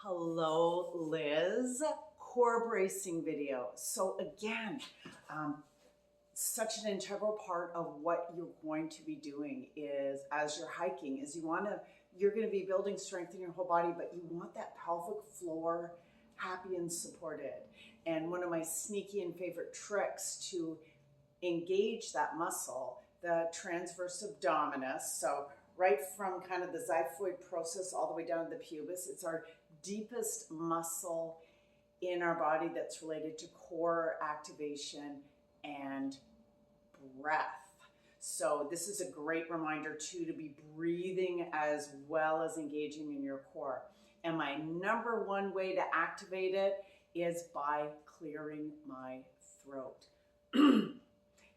Hello, Liz. Core bracing video. So again, such an integral part of what you're going to be doing is as you're hiking is you're going to be building strength in your whole body, but you want that pelvic floor happy and supported. And one of my sneaky and favorite tricks to engage that muscle, the transverse abdominis, so right from kind of the xiphoid process all the way down to the pubis, it's our deepest muscle in our body that's related to core activation and breath. So this is a great reminder too to be breathing as well as engaging in your core. And my number one way to activate it is by clearing my throat.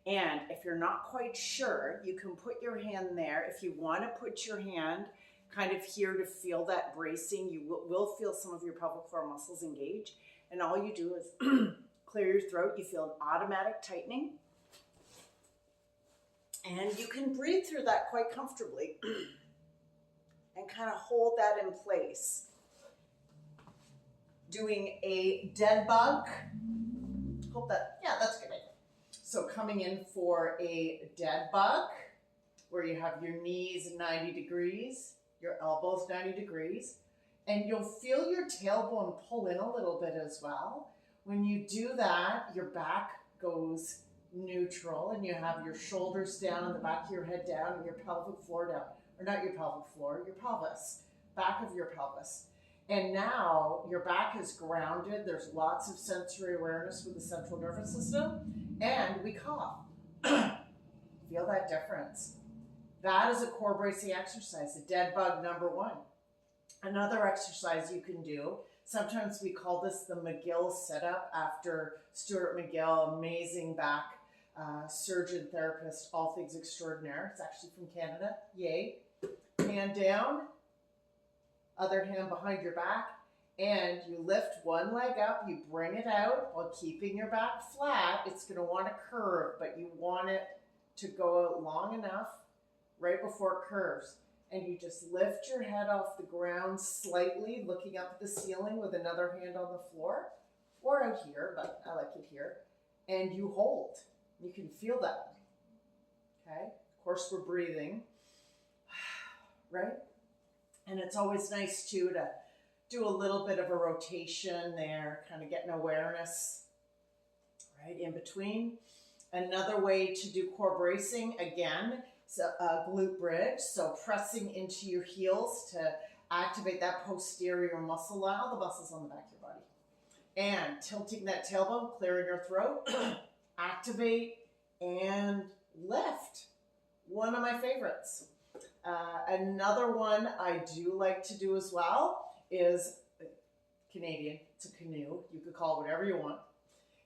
And if you're not quite sure, you can put your hand there. If you want to put your hand kind of here to feel that bracing, you will feel some of your pelvic floor muscles engage. And all you do is clear your throat. You feel an automatic tightening. And you can breathe through that quite comfortably and kind of hold that in place. Doing a dead bug. Hope that, yeah, that's a good idea. So coming in for a dead bug, where you have your knees 90 degrees, your elbows 90 degrees, and you'll feel your tailbone pull in a little bit as well. When you do that, your back goes neutral and you have your shoulders down and the back of your head down and your pelvic floor down. Or not your pelvic floor, your pelvis, back of your pelvis. And now your back is grounded. There's lots of sensory awareness with the central nervous system. And we cough. Feel that difference. That is a core bracing exercise, a dead bug number one. Another exercise you can do, sometimes we call this the McGill sit-up after Stuart McGill, amazing back surgeon, therapist, all things extraordinaire. It's actually from Canada, yay. Hand down, other hand behind your back, and you lift one leg up, you bring it out while keeping your back flat. It's going to want to curve, but you want it to go out long enough right before it curves. And you just lift your head off the ground slightly, looking up at the ceiling with another hand on the floor, or out here, but I like it here. And you hold. You can feel that. Okay? Of course, we're breathing, right? And it's always nice too to do a little bit of a rotation there, kind of getting awareness right in between. Another way to do core bracing, again, is a glute bridge. So pressing into your heels to activate that posterior muscle line, all the muscles on the back of your body. And tilting that tailbone, clearing your throat, activate and lift. One of my favorites. Another one I do like to do as well is Canadian. It's a canoe. You could call it whatever you want.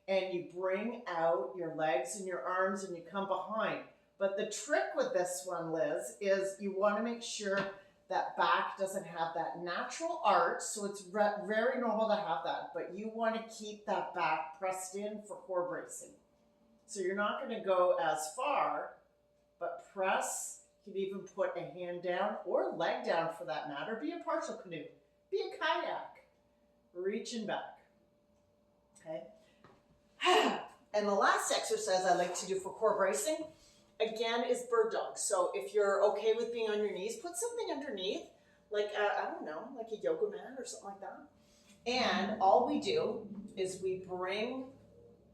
And you bring out your legs and your arms and you come behind. But the trick with this one, Liz, is you want to make sure that back doesn't have that natural arch. So it's very normal to have that. But you want to keep that back pressed in for core bracing. So you're not going to go as far, but press. You can even put a hand down or leg down for that matter. Be a partial canoe. Be a kayak. Reaching back. Okay. And the last exercise I like to do for core bracing, again, is bird dog. So if you're okay with being on your knees, put something underneath, like, I don't know, like a yoga mat or something like that. And all we do is we bring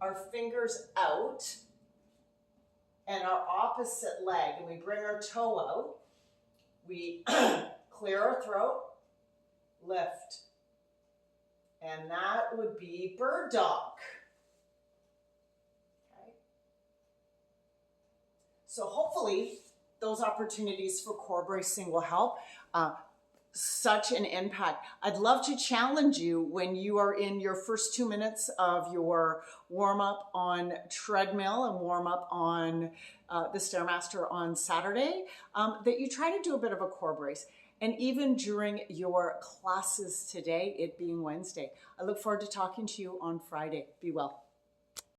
our fingers out and our opposite leg, and we bring our toe out. We clear our throat, lift. And that would be bird dog. Okay. So hopefully those opportunities for core bracing will help. Such an impact. I'd love to challenge you when you are in your first 2 minutes of your warm up on treadmill and warm up on the Stairmaster on Saturday, that you try to do a bit of a core brace. And even during your classes today, it being Wednesday. I look forward to talking to you on Friday. Be well.